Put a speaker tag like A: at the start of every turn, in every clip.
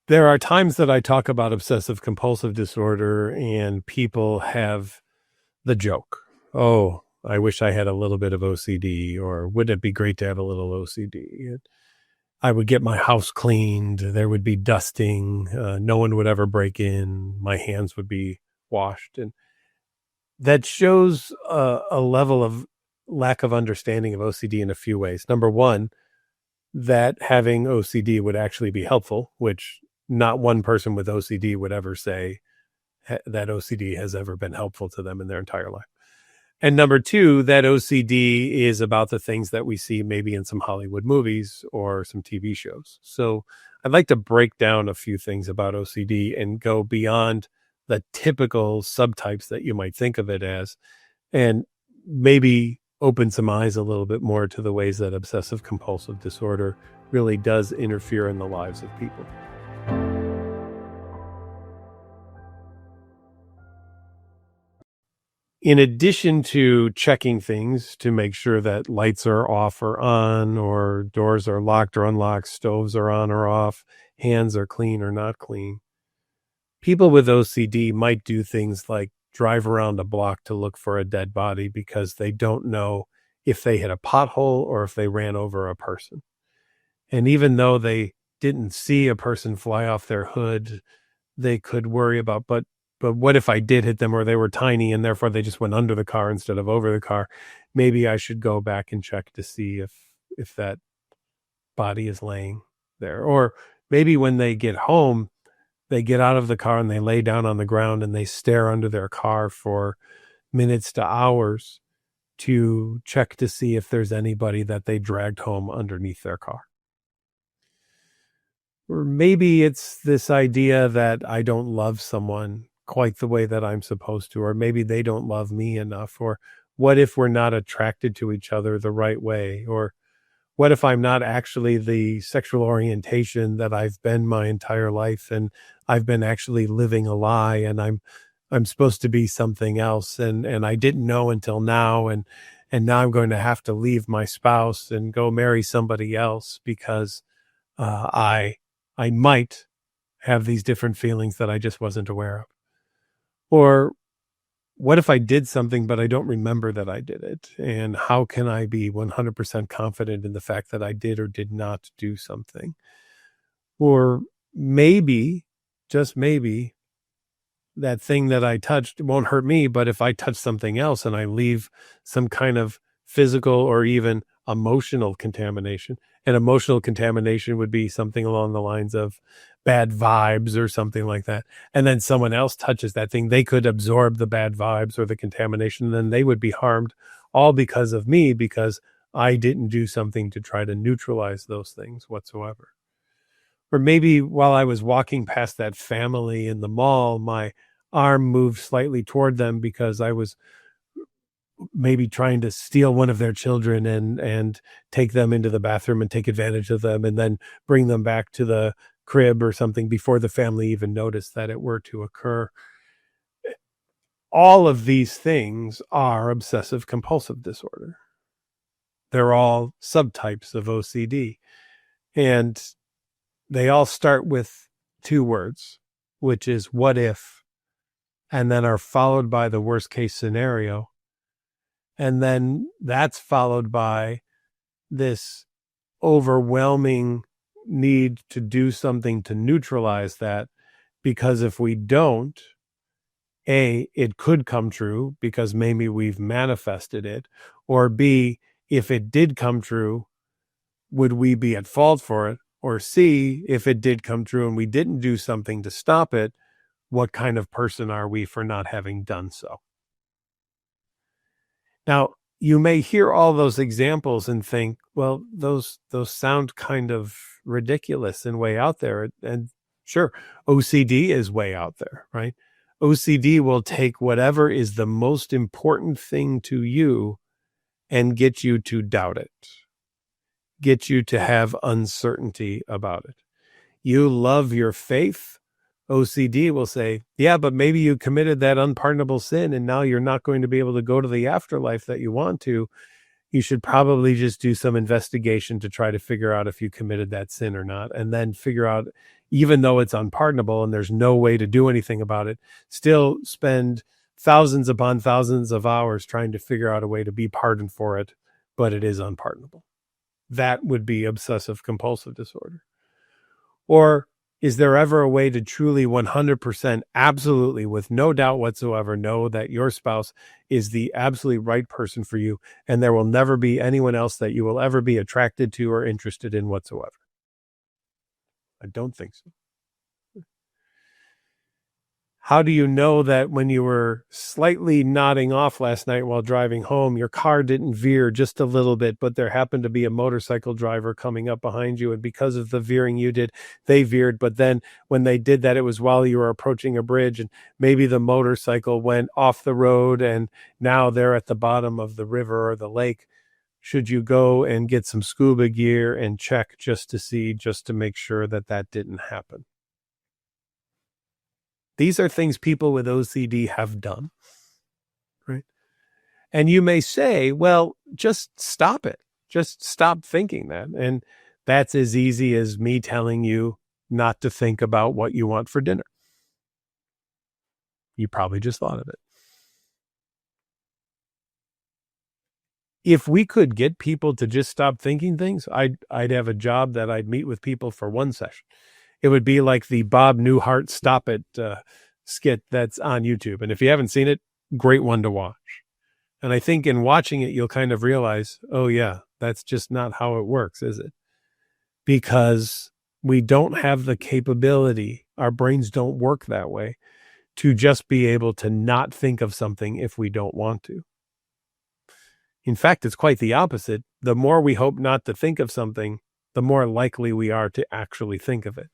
A: There are times that I talk about obsessive compulsive disorder and people have the joke. Oh, I wish I had a little bit of OCD, or wouldn't it be great to have a little OCD? And I would get my house cleaned. There would be dusting. No one would ever break in. My hands would be washed. And that shows a level of lack of understanding of OCD in a few ways. Number one, that having OCD would actually be helpful, which not one person with OCD would ever say that OCD has ever been helpful to them in their entire life. And number two, that OCD is about the things that we see maybe in some Hollywood movies or some TV shows. So I'd like to break down a few things about OCD and go beyond the typical subtypes that you might think of it as, and maybe open some eyes a little bit more to the ways that obsessive compulsive disorder really does interfere in the lives of people. In addition to checking things to make sure that lights are off or on, or doors are locked or unlocked, stoves are on or off, hands are clean or not clean, people with OCD might do things like drive around a block to look for a dead body because they don't know if they hit a pothole or if they ran over a person. And even though they didn't see a person fly off their hood, they could worry about, but what if I did hit them, or they were tiny and therefore they just went under the car instead of over the car? Maybe I should go back and check to see if that body is laying there. Or maybe when they get home, they get out of the car and they lay down on the ground and they stare under their car for minutes to hours to check to see if there's anybody that they dragged home underneath their car. Or maybe it's this idea that I don't love someone quite the way that I'm supposed to, or maybe they don't love me enough, or what if we're not attracted to each other the right way, or what if I'm not actually the sexual orientation that I've been my entire life, and I've been actually living a lie, and I'm supposed to be something else, and I didn't know until now, and now I'm going to have to leave my spouse and go marry somebody else because I might have these different feelings that I just wasn't aware of. Or what if I did something, but I don't remember that I did it? And how can I be 100% confident in the fact that I did or did not do something? Or maybe, just maybe, that thing that I touched won't hurt me, but if I touch something else and I leave some kind of physical or even emotional contamination, and emotional contamination would be something along the lines of bad vibes or something like that, and then someone else touches that thing, they could absorb the bad vibes or the contamination, and then they would be harmed, all because of me, because I didn't do something to try to neutralize those things whatsoever. Or maybe while I was walking past that family in the mall, my arm moved slightly toward them because I was maybe trying to steal one of their children and take them into the bathroom and take advantage of them and then bring them back to the crib or something before the family even noticed that it were to occur. All of these things are obsessive compulsive disorder. They're all subtypes of OCD. And they all start with two words, which is what if, and then are followed by the worst case scenario. And then that's followed by this overwhelming need to do something to neutralize that, because if we don't, A, it could come true because maybe we've manifested it, or B, if it did come true, would we be at fault for it? Or C, if it did come true and we didn't do something to stop it, what kind of person are we for not having done so? Now, you may hear all those examples and think, well, those sound kind of ridiculous and way out there. And sure, OCD is way out there, right? OCD will take whatever is the most important thing to you and get you to doubt it, get you to have uncertainty about it. You love your faith. OCD will say, yeah, but maybe you committed that unpardonable sin and now you're not going to be able to go to the afterlife that you want to. You should probably just do some investigation to try to figure out if you committed that sin or not, and then figure out even though it's unpardonable and there's no way to do anything about it, still spend thousands upon thousands of hours trying to figure out a way to be pardoned for it, but it is unpardonable. That would be obsessive compulsive disorder. Or is there ever a way to truly 100% absolutely with no doubt whatsoever know that your spouse is the absolutely right person for you and there will never be anyone else that you will ever be attracted to or interested in whatsoever? I don't think so. How do you know that when you were slightly nodding off last night while driving home, your car didn't veer just a little bit, but there happened to be a motorcycle driver coming up behind you, and because of the veering you did, they veered, but then when they did that, it was while you were approaching a bridge, and maybe the motorcycle went off the road, and now they're at the bottom of the river or the lake. Should you go and get some scuba gear and check just to make sure that that didn't happen? These are things people with OCD have done, right? And you may say, well, just stop it. Just stop thinking that. And that's as easy as me telling you not to think about what you want for dinner. You probably just thought of it. If we could get people to just stop thinking things, I'd have a job that I'd meet with people for one session. It would be like the Bob Newhart Stop It skit that's on YouTube. And if you haven't seen it, great one to watch. And I think in watching it, you'll kind of realize, oh yeah, that's just not how it works, is it? Because we don't have the capability, our brains don't work that way, to just be able to not think of something if we don't want to. In fact, it's quite the opposite. The more we hope not to think of something, the more likely we are to actually think of it.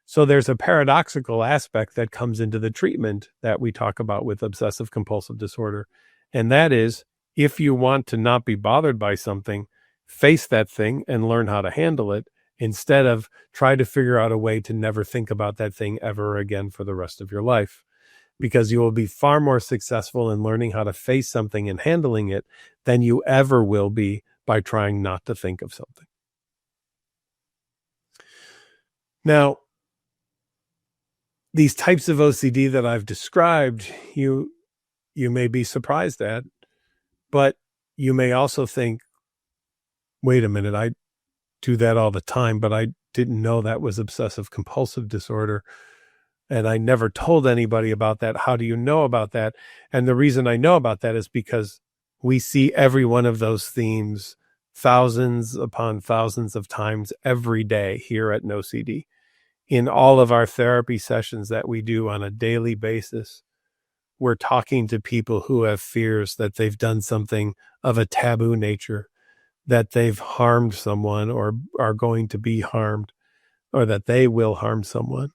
A: So there's a paradoxical aspect that comes into the treatment that we talk about with obsessive compulsive disorder. And that is, if you want to not be bothered by something, face that thing and learn how to handle it instead of try to figure out a way to never think about that thing ever again for the rest of your life. Because you will be far more successful in learning how to face something and handling it than you ever will be by trying not to think of something. Now, these types of OCD that I've described, you may be surprised at, but you may also think, wait a minute, I do that all the time, but I didn't know that was obsessive compulsive disorder. And I never told anybody about that. How do you know about that? And the reason I know about that is because we see every one of those themes thousands upon thousands of times every day here at NOCD. In all of our therapy sessions that we do on a daily basis, we're talking to people who have fears that they've done something of a taboo nature, that they've harmed someone or are going to be harmed, or that they will harm someone.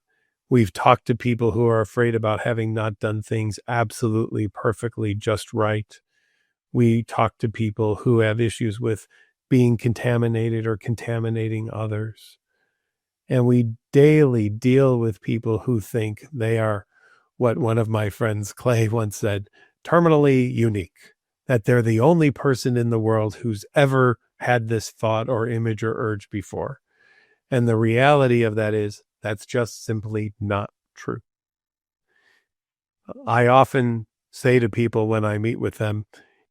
A: We've talked to people who are afraid about having not done things absolutely perfectly just right. We talk to people who have issues with being contaminated or contaminating others. And we daily deal with people who think they are what one of my friends, Clay, once said, terminally unique, that they're the only person in the world who's ever had this thought or image or urge before. And the reality of that is that's just simply not true. I often say to people when I meet with them,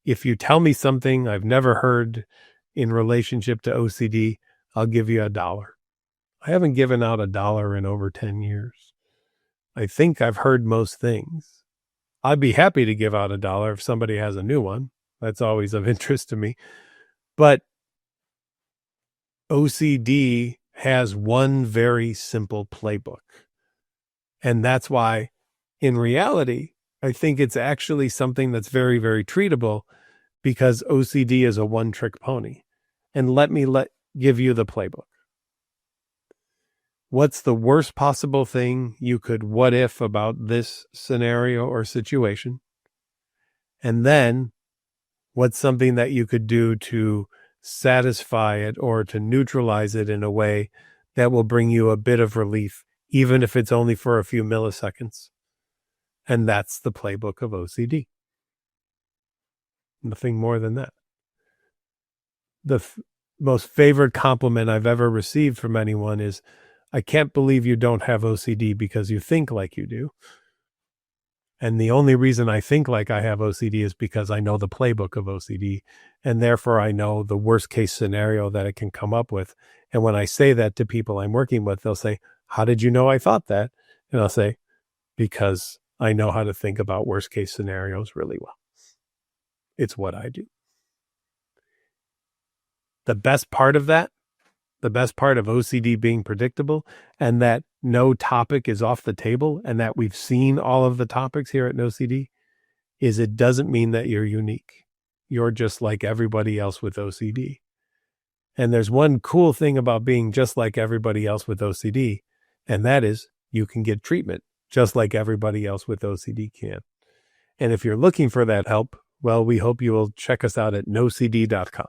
A: if you tell me something I've never heard in relationship to OCD, I'll give you $1. I haven't given out $1 in over 10 years. I think I've heard most things. I'd be happy to give out $1 if somebody has a new one. That's always of interest to me. But OCD has one very simple playbook. And that's why, in reality, I think it's actually something that's very, very treatable, because OCD is a one-trick pony. And let me give you the playbook. What's the worst possible thing you could what if about this scenario or situation? And then what's something that you could do to satisfy it or to neutralize it in a way that will bring you a bit of relief, even if it's only for a few milliseconds? And that's the playbook of OCD. Nothing more than that. The most favorite compliment I've ever received from anyone is, I can't believe you don't have OCD because you think like you do. And the only reason I think like I have OCD is because I know the playbook of OCD, and therefore I know the worst case scenario that it can come up with. And when I say that to people I'm working with, they'll say, "How did you know I thought that?" And I'll say, "Because I know how to think about worst case scenarios really well. It's what I do." The best part of that, the best part of OCD being predictable, and that no topic is off the table, and that we've seen all of the topics here at NOCD, is it doesn't mean that you're unique. You're just like everybody else with OCD. And there's one cool thing about being just like everybody else with OCD, and that is you can get treatment just like everybody else with OCD can. And if you're looking for that help, well, we hope you will check us out at NOCD.com.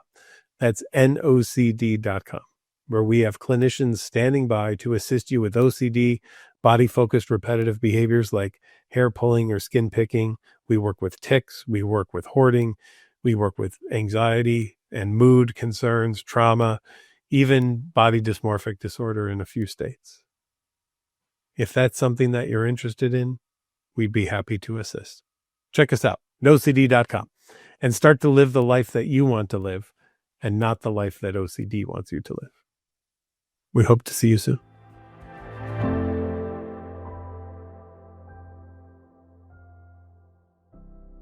A: That's NOCD.com, where we have clinicians standing by to assist you with OCD, body-focused repetitive behaviors like hair pulling or skin picking. We work with tics. We work with hoarding. We work with anxiety and mood concerns, trauma, even body dysmorphic disorder in a few states. If that's something that you're interested in, we'd be happy to assist. Check us out, NOCD.com, and start to live the life that you want to live and not the life that OCD wants you to live. We hope to see you soon.